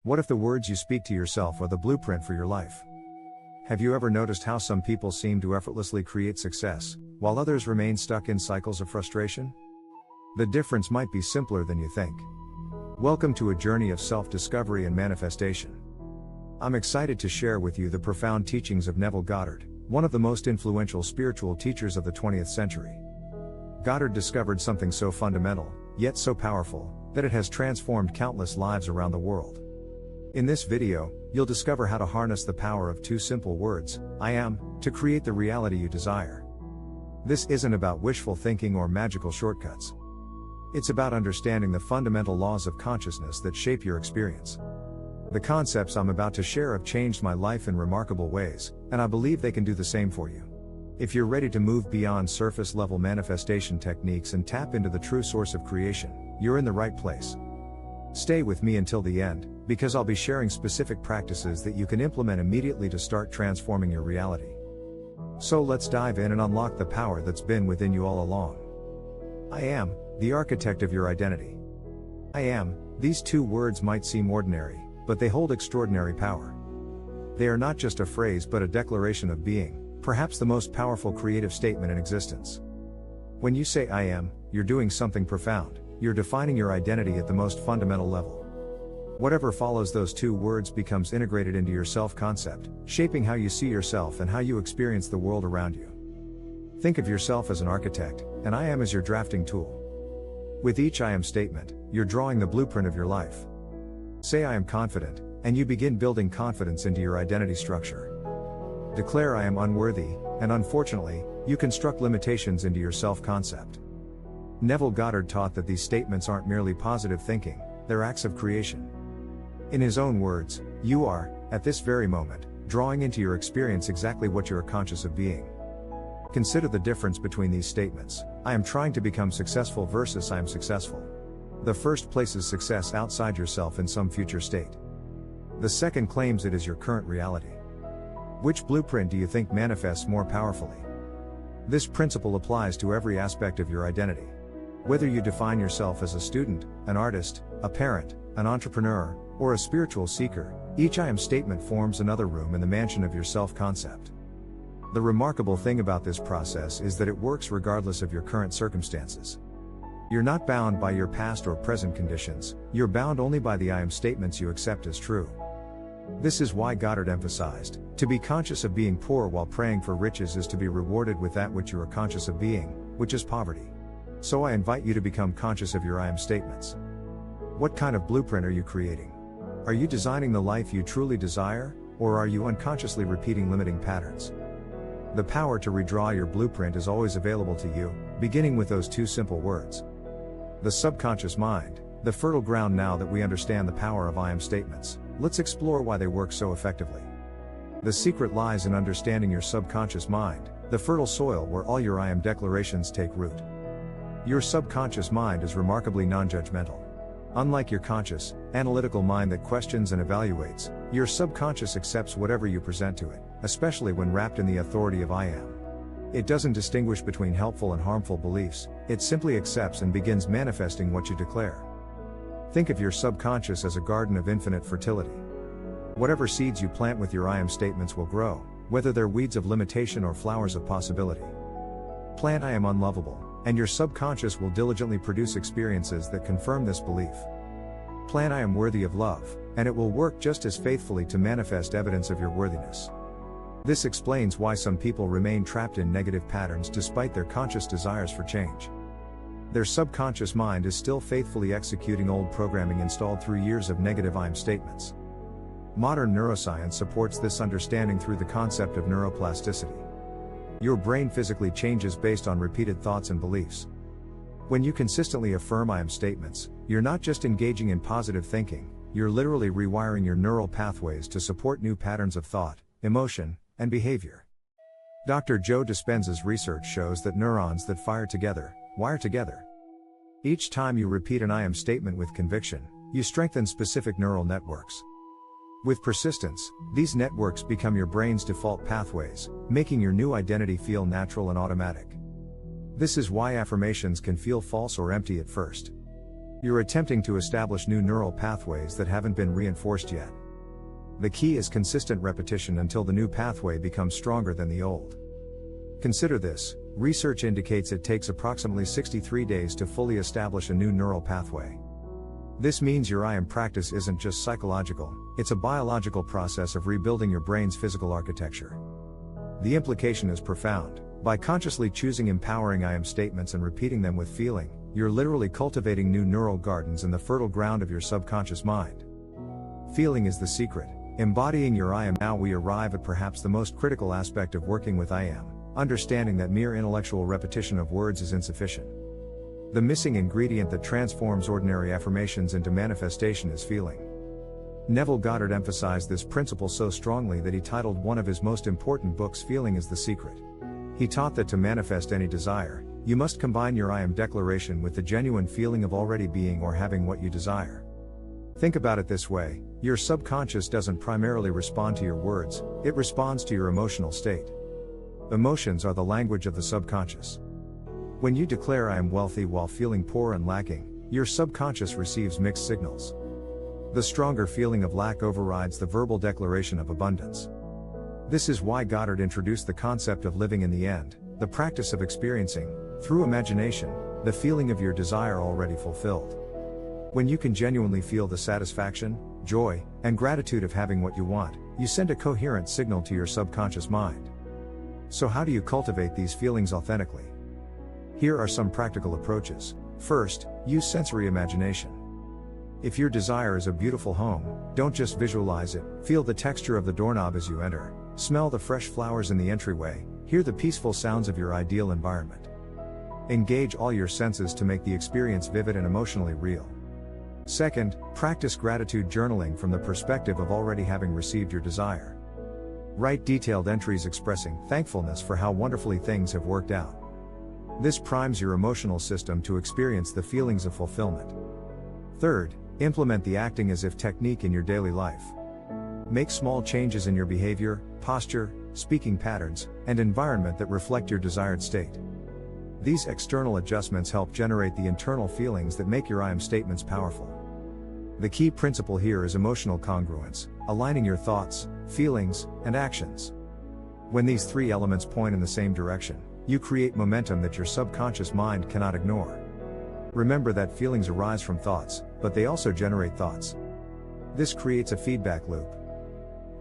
What if the words you speak to yourself are the blueprint for your life? Have you ever noticed how some people seem to effortlessly create success, while others remain stuck in cycles of frustration? The difference might be simpler than you think. Welcome to a journey of self-discovery and manifestation. I'm excited to share with you the profound teachings of Neville Goddard, one of the most influential spiritual teachers of the 20th century. Goddard discovered something so fundamental, yet so powerful, that it has transformed countless lives around the world. In this video, you'll discover how to harness the power of two simple words, I am, to create the reality you desire. This isn't about wishful thinking or magical shortcuts. It's about understanding the fundamental laws of consciousness that shape your experience. The concepts I'm about to share have changed my life in remarkable ways, and I believe they can do the same for you. If you're ready to move beyond surface-level manifestation techniques and tap into the true source of creation, you're in the right place. Stay with me until the end, because I'll be sharing specific practices that you can implement immediately to start transforming your reality. So let's dive in and unlock the power that's been within you all along. I am, the architect of your identity. I am, these two words might seem ordinary, but they hold extraordinary power. They are not just a phrase but a declaration of being, perhaps the most powerful creative statement in existence. When you say I am, you're doing something profound. You're defining your identity at the most fundamental level. Whatever follows those two words becomes integrated into your self-concept, shaping how you see yourself and how you experience the world around you. Think of yourself as an architect, and I am as your drafting tool. With each I am statement, you're drawing the blueprint of your life. Say I am confident, and you begin building confidence into your identity structure. Declare I am unworthy, and unfortunately, you construct limitations into your self-concept. Neville Goddard taught that these statements aren't merely positive thinking, they're acts of creation. In his own words, you are, at this very moment, drawing into your experience exactly what you're conscious of being. Consider the difference between these statements, I am trying to become successful versus I am successful. The first places success outside yourself in some future state. The second claims it as your current reality. Which blueprint do you think manifests more powerfully? This principle applies to every aspect of your identity. Whether you define yourself as a student, an artist, a parent, an entrepreneur, or a spiritual seeker, each I am statement forms another room in the mansion of your self-concept. The remarkable thing about this process is that it works regardless of your current circumstances. You're not bound by your past or present conditions, you're bound only by the I am statements you accept as true. This is why Goddard emphasized, to be conscious of being poor while praying for riches is to be rewarded with that which you are conscious of being, which is poverty. So I invite you to become conscious of your I am statements. What kind of blueprint are you creating? Are you designing the life you truly desire, or are you unconsciously repeating limiting patterns? The power to redraw your blueprint is always available to you, beginning with those two simple words. The subconscious mind, the fertile ground. Now that we understand the power of I am statements, let's explore why they work so effectively. The secret lies in understanding your subconscious mind, the fertile soil where all your I am declarations take root. Your subconscious mind is remarkably non-judgmental. Unlike your conscious, analytical mind that questions and evaluates, your subconscious accepts whatever you present to it, especially when wrapped in the authority of I am. It doesn't distinguish between helpful and harmful beliefs, it simply accepts and begins manifesting what you declare. Think of your subconscious as a garden of infinite fertility. Whatever seeds you plant with your I am statements will grow, whether they're weeds of limitation or flowers of possibility. Plant I am unlovable, and your subconscious will diligently produce experiences that confirm this belief. Plant I am worthy of love, and it will work just as faithfully to manifest evidence of your worthiness. This explains why some people remain trapped in negative patterns despite their conscious desires for change. Their subconscious mind is still faithfully executing old programming installed through years of negative I am statements. Modern neuroscience supports this understanding through the concept of neuroplasticity. Your brain physically changes based on repeated thoughts and beliefs. When you consistently affirm I am statements, you're not just engaging in positive thinking, you're literally rewiring your neural pathways to support new patterns of thought, emotion, and behavior. Dr. Joe Dispenza's research shows that neurons that fire together, wire together. Each time you repeat an I am statement with conviction, you strengthen specific neural networks. With persistence, these networks become your brain's default pathways, making your new identity feel natural and automatic. This is why affirmations can feel false or empty at first. You're attempting to establish new neural pathways that haven't been reinforced yet. The key is consistent repetition until the new pathway becomes stronger than the old. Consider this: research indicates it takes approximately 63 days to fully establish a new neural pathway. This means your I am practice isn't just psychological, it's a biological process of rebuilding your brain's physical architecture. The implication is profound. By consciously choosing empowering I am statements and repeating them with feeling, you're literally cultivating new neural gardens in the fertile ground of your subconscious mind. Feeling is the secret. Embodying your I am. Now we arrive at perhaps the most critical aspect of working with I am, understanding that mere intellectual repetition of words is insufficient. The missing ingredient that transforms ordinary affirmations into manifestation is feeling. Neville Goddard emphasized this principle so strongly that he titled one of his most important books Feeling is the Secret. He taught that to manifest any desire, you must combine your I am declaration with the genuine feeling of already being or having what you desire. Think about it this way: your subconscious doesn't primarily respond to your words, it responds to your emotional state. Emotions are the language of the subconscious. When you declare I am wealthy while feeling poor and lacking, your subconscious receives mixed signals. The stronger feeling of lack overrides the verbal declaration of abundance. This is why Goddard introduced the concept of living in the end, the practice of experiencing, through imagination, the feeling of your desire already fulfilled. When you can genuinely feel the satisfaction, joy, and gratitude of having what you want, you send a coherent signal to your subconscious mind. So how do you cultivate these feelings authentically? Here are some practical approaches. First, use sensory imagination. If your desire is a beautiful home, don't just visualize it, feel the texture of the doorknob as you enter, smell the fresh flowers in the entryway, hear the peaceful sounds of your ideal environment. Engage all your senses to make the experience vivid and emotionally real. Second, practice gratitude journaling from the perspective of already having received your desire. Write detailed entries expressing thankfulness for how wonderfully things have worked out. This primes your emotional system to experience the feelings of fulfillment. Third, implement the acting as if technique in your daily life. Make small changes in your behavior, posture, speaking patterns, and environment that reflect your desired state. These external adjustments help generate the internal feelings that make your I am statements powerful. The key principle here is emotional congruence, aligning your thoughts, feelings, and actions. When these three elements point in the same direction, you create momentum that your subconscious mind cannot ignore. Remember that feelings arise from thoughts, but they also generate thoughts. This creates a feedback loop.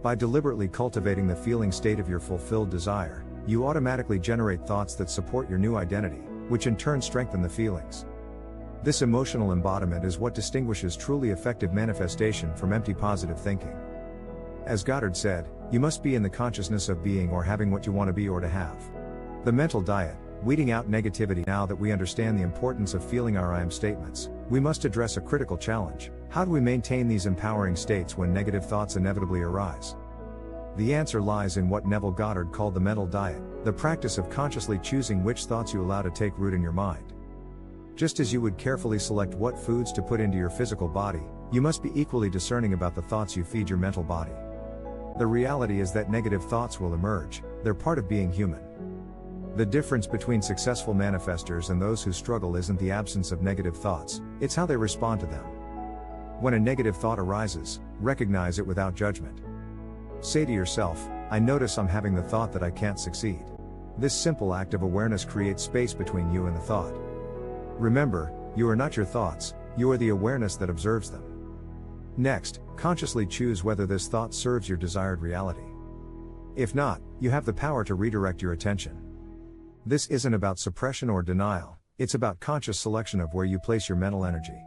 By deliberately cultivating the feeling state of your fulfilled desire, you automatically generate thoughts that support your new identity, which in turn strengthen the feelings. This emotional embodiment is what distinguishes truly effective manifestation from empty positive thinking. As Goddard said, you must be in the consciousness of being or having what you want to be or to have. The mental diet, weeding out negativity. Now that we understand the importance of feeling our I am statements, we must address a critical challenge: how do we maintain these empowering states when negative thoughts inevitably arise? The answer lies in what Neville Goddard called the mental diet, the practice of consciously choosing which thoughts you allow to take root in your mind. Just as you would carefully select what foods to put into your physical body, you must be equally discerning about the thoughts you feed your mental body. The reality is that negative thoughts will emerge, they're part of being human. The difference between successful manifestors and those who struggle isn't the absence of negative thoughts, it's how they respond to them. When a negative thought arises, recognize it without judgment. Say to yourself, I notice I'm having the thought that I can't succeed. This simple act of awareness creates space between you and the thought. Remember, you are not your thoughts, you are the awareness that observes them. Next, consciously choose whether this thought serves your desired reality. If not, you have the power to redirect your attention. This isn't about suppression or denial, it's about conscious selection of where you place your mental energy.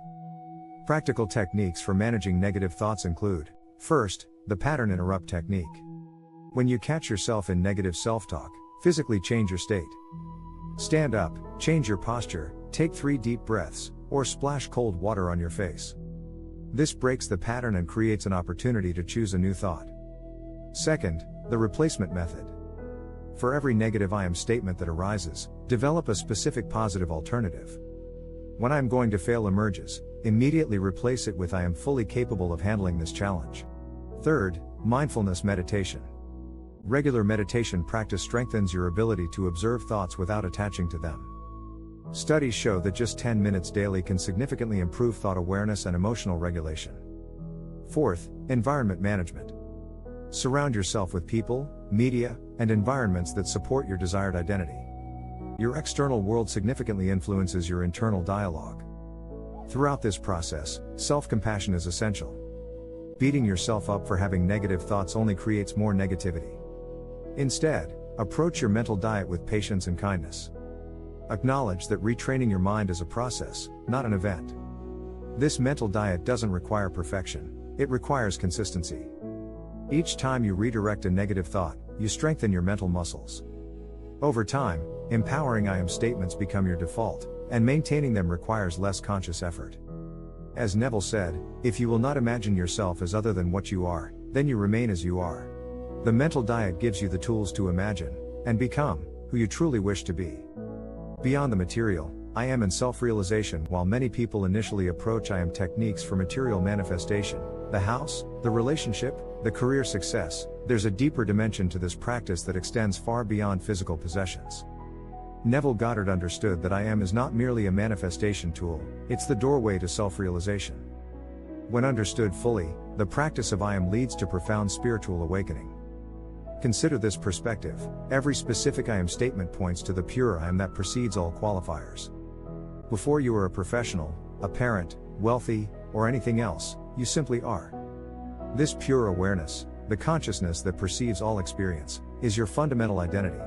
Practical techniques for managing negative thoughts include: first, the pattern interrupt technique. When you catch yourself in negative self-talk, physically change your state. Stand up, change your posture, take 3 deep breaths, or splash cold water on your face. This breaks the pattern and creates an opportunity to choose a new thought. Second, the replacement method. For every negative I am statement that arises, develop a specific positive alternative. When I am going to fail emerges, immediately replace it with I am fully capable of handling this challenge. Third, mindfulness meditation. Regular meditation practice strengthens your ability to observe thoughts without attaching to them. Studies show that just 10 minutes daily can significantly improve thought awareness and emotional regulation. Fourth, environment management. Surround yourself with people, media, and environments that support your desired identity. Your external world significantly influences your internal dialogue. Throughout this process, self-compassion is essential. Beating yourself up for having negative thoughts only creates more negativity. Instead, approach your mental diet with patience and kindness. Acknowledge that retraining your mind is a process, not an event. This mental diet doesn't require perfection, it requires consistency. Each time you redirect a negative thought, you strengthen your mental muscles. Over time, empowering I am statements become your default, and maintaining them requires less conscious effort. As Neville said, if you will not imagine yourself as other than what you are, then you remain as you are. The mental diet gives you the tools to imagine, and become, who you truly wish to be. Beyond the material, I am and self-realization. While many people initially approach I am techniques for material manifestation, the house, the relationship, the career success, there's a deeper dimension to this practice that extends far beyond physical possessions. Neville Goddard understood that I am is not merely a manifestation tool, it's the doorway to self-realization. When understood fully, the practice of I am leads to profound spiritual awakening. Consider this perspective: every specific I am statement points to the pure I am that precedes all qualifiers. Before you are a professional, a parent, wealthy, or anything else, you simply are. This pure awareness, the consciousness that perceives all experience, is your fundamental identity.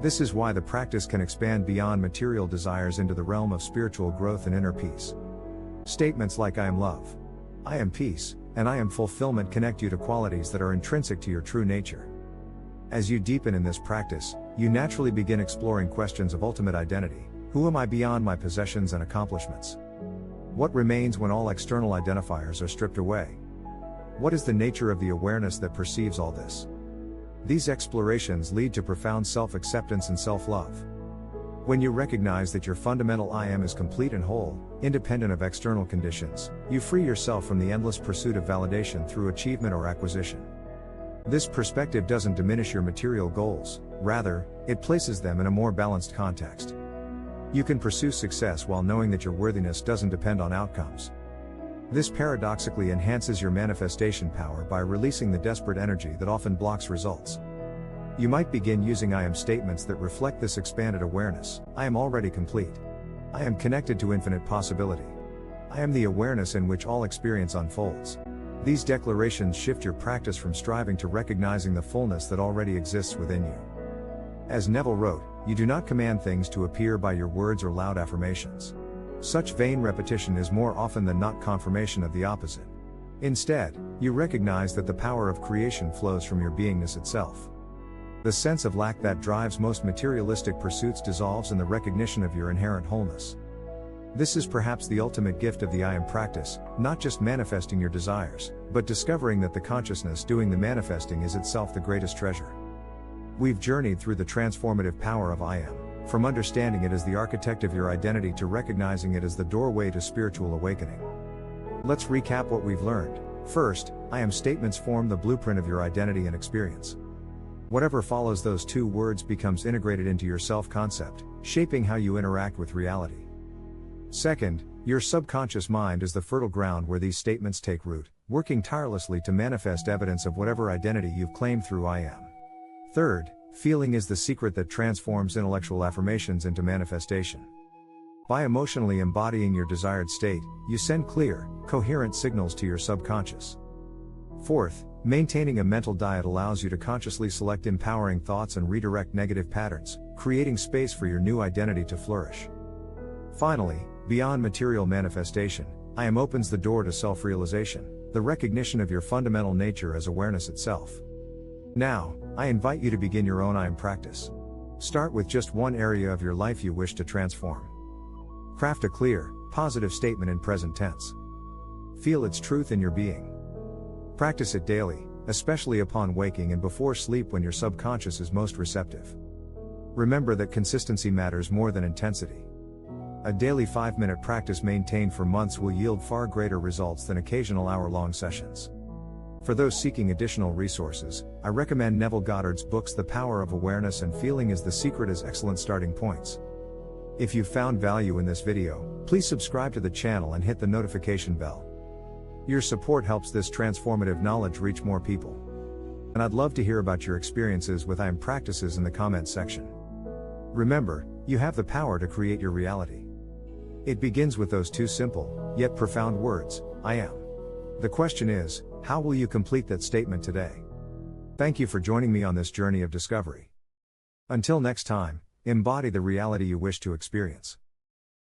This is why the practice can expand beyond material desires into the realm of spiritual growth and inner peace. Statements like I am love, I am peace, and I am fulfillment connect you to qualities that are intrinsic to your true nature. As you deepen in this practice, you naturally begin exploring questions of ultimate identity. Who am I beyond my possessions and accomplishments? What remains when all external identifiers are stripped away? What is the nature of the awareness that perceives all this? These explorations lead to profound self-acceptance and self-love. When you recognize that your fundamental I am is complete and whole, independent of external conditions, you free yourself from the endless pursuit of validation through achievement or acquisition. This perspective doesn't diminish your material goals, rather, it places them in a more balanced context. You can pursue success while knowing that your worthiness doesn't depend on outcomes. This paradoxically enhances your manifestation power by releasing the desperate energy that often blocks results. You might begin using I am statements that reflect this expanded awareness. I am already complete. I am connected to infinite possibility. I am the awareness in which all experience unfolds. These declarations shift your practice from striving to recognizing the fullness that already exists within you. As Neville wrote, you do not command things to appear by your words or loud affirmations. Such vain repetition is more often than not confirmation of the opposite. Instead, you recognize that the power of creation flows from your beingness itself. The sense of lack that drives most materialistic pursuits dissolves in the recognition of your inherent wholeness. This is perhaps the ultimate gift of the I am practice, not just manifesting your desires, but discovering that the consciousness doing the manifesting is itself the greatest treasure. We've journeyed through the transformative power of I am, from understanding it as the architect of your identity to recognizing it as the doorway to spiritual awakening. Let's recap what we've learned. First, I am statements form the blueprint of your identity and experience. Whatever follows those two words becomes integrated into your self-concept, shaping how you interact with reality. Second, your subconscious mind is the fertile ground where these statements take root, working tirelessly to manifest evidence of whatever identity you've claimed through I am. Third, feeling is the secret that transforms intellectual affirmations into manifestation. By emotionally embodying your desired state, you send clear, coherent signals to your subconscious. Fourth, maintaining a mental diet allows you to consciously select empowering thoughts and redirect negative patterns, creating space for your new identity to flourish. Finally, beyond material manifestation, I am opens the door to self-realization, the recognition of your fundamental nature as awareness itself. Now, I invite you to begin your own I am practice. Start with just one area of your life you wish to transform. Craft a clear, positive statement in present tense. Feel its truth in your being. Practice it daily, especially upon waking and before sleep when your subconscious is most receptive. Remember that consistency matters more than intensity. A daily 5-minute practice maintained for months will yield far greater results than occasional hour-long sessions. For those seeking additional resources, I recommend Neville Goddard's books The Power of Awareness and Feeling is the Secret as excellent starting points. If you found value in this video, please subscribe to the channel and hit the notification bell. Your support helps this transformative knowledge reach more people. And I'd love to hear about your experiences with I am practices in the comments section. Remember, you have the power to create your reality. It begins with those two simple, yet profound words, I am. The question is, how will you complete that statement today? Thank you for joining me on this journey of discovery. Until next time, embody the reality you wish to experience.